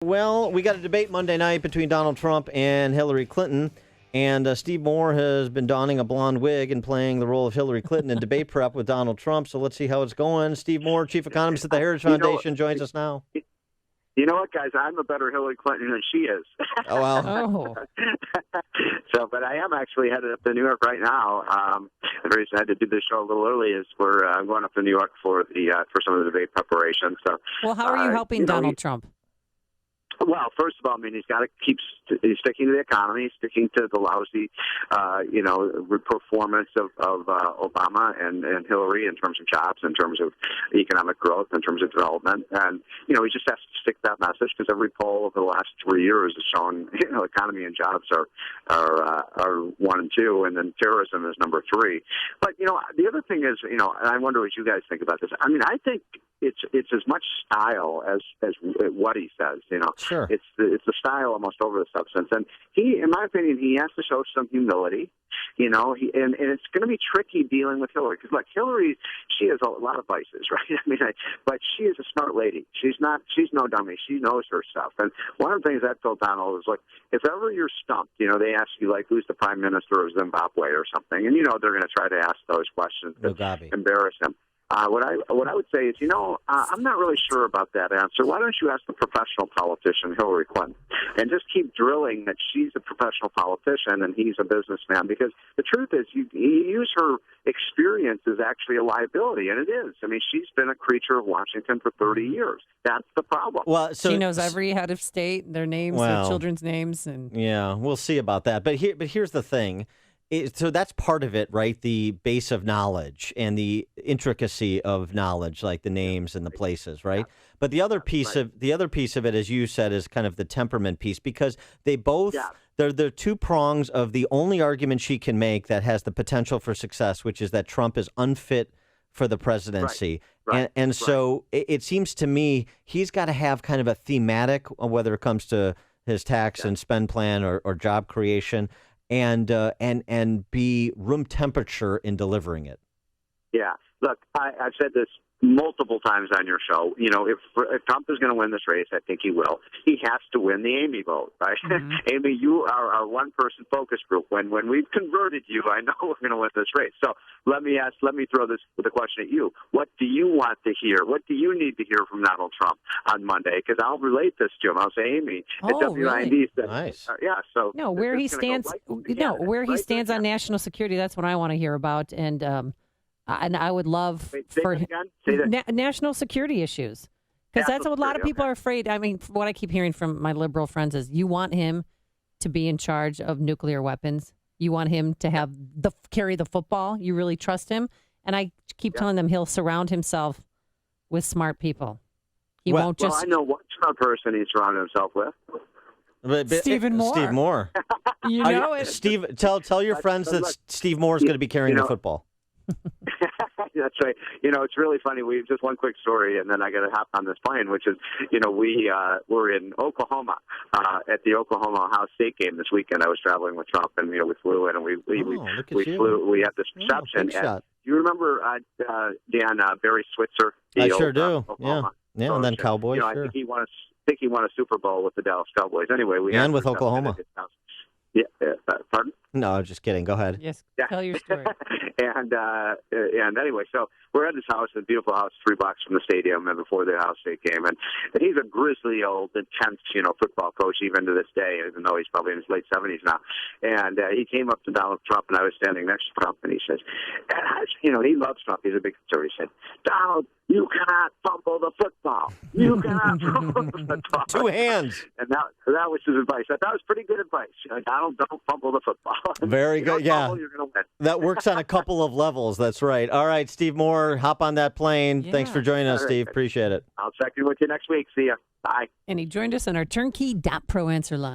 Well, we got a debate Monday night between Donald Trump and Hillary Clinton, and Steve Moore has been donning a blonde wig and playing the role of Hillary Clinton in debate prep with Donald Trump. So let's see how it's going. Steve Moore, chief economist at the Heritage Foundation, joins us now. You know what, guys? I'm a better Hillary Clinton than she is. Oh, well. Oh. But I am actually headed up to New York right now. The reason I had to do this show a little early is I'm going up to New York for some of the debate preparation. So, Well, how are you helping Donald Trump? Well, first of all, I mean, he's got to he's sticking to the economy, sticking to the lousy, performance of Obama and Hillary in terms of jobs, in terms of economic growth, in terms of development. And, he just has to stick that message because every poll over the last 3 years has shown, economy and jobs are 1 and 2, and then terrorism is number 3. But, the other thing is, and I wonder what you guys think about this. I mean, I think it's as much style as what he says, Sure. It's the style almost over the substance. And he, in my opinion, he has to show some humility, and it's going to be tricky dealing with Hillary because, look, Hillary, she has a lot of vices, right? I mean, but she is a smart lady. She's no dummy. She knows her stuff. And one of the things I told Donald is, look, if ever you're stumped, they ask you, like, who's the prime minister of Zimbabwe or something, and, they're going to try to ask those questions to embarrass him. What I would say is, I'm not really sure about that answer. Why don't you ask the professional politician, Hillary Clinton, and just keep drilling that she's a professional politician and he's a businessman? Because the truth is, you use her experience as actually a liability, and it is. I mean, she's been a creature of Washington for 30 years. That's the problem. Well, so she knows every head of state, their names, their children's names, and yeah, we'll see about that. But here's the thing. So that's part of it, right? The base of knowledge and the intricacy of knowledge, like the names and the places, right? But the other piece of it, as you said, is kind of the temperament piece, because they both they're two prongs of the only argument she can make that has the potential for success, which is that Trump is unfit for the presidency. And so it seems to me he's got to have kind of a thematic, whether it comes to his tax and spend plan or job creation, and be room temperature in delivering it. Yeah. Look, I've said this multiple times on your show. If Trump is going to win this race, I think he will. He has to win the Amy vote, right? Mm-hmm. Amy, you are our one-person focus group. When we've converted you, I know we're going to win this race. So let me throw the question at you. What do you want to hear? What do you need to hear from Donald Trump on Monday? Because I'll relate this to him. I'll say, Amy, at WIND really? said, nice. So no, where he stands, where he stands on national security. That's what I want to hear about, and I would love for national security issues, because that's what a lot of people are afraid. I mean, what I keep hearing from my liberal friends is you want him to be in charge of nuclear weapons. You want him to carry the football. You really trust him. And I keep telling them he'll surround himself with smart people. He won't just. Well, I know what smart person he's surrounded himself with. Stephen Moore. Steve Moore. You know it. Steve, tell your friends that Steve Moore is going to be carrying the football. That's right. It's really funny. We just one quick story, and then I got to hop on this plane, which is, we were in Oklahoma at the Oklahoma Ohio State game this weekend. I was traveling with Trump, and we flew in, and we flew. We had this reception. Do you remember Dan Barry Switzer? I sure do. Oklahoma. Yeah, and then Cowboys. I think he won a Super Bowl with the Dallas Cowboys. Anyway, and with Oklahoma. Yeah, pardon? No, I'm just kidding. Go ahead. Yes, tell your story. and anyway, so we're at his house, a beautiful house, 3 blocks from the stadium, and before the Ohio State game, and he's a grizzly old, intense, football coach even to this day, even though he's probably in his late 70s now. And he came up to Donald Trump, and I was standing next to Trump, and he says, he loves Trump. He's a big conservative. He said, Donald, you cannot fumble the football. You cannot fumble the football. 2 hands. And that was his advice. I thought it was pretty good advice. Donald, don't fumble the football. Very good. Yeah. Fumble, you're gonna win. That works on a couple of levels. That's right. All right, Steve Moore, hop on that plane. Yeah. Thanks for joining us, Steve. Appreciate it. I'll check in with you next week. See ya. Bye. And he joined us on our turnkey.pro answer line.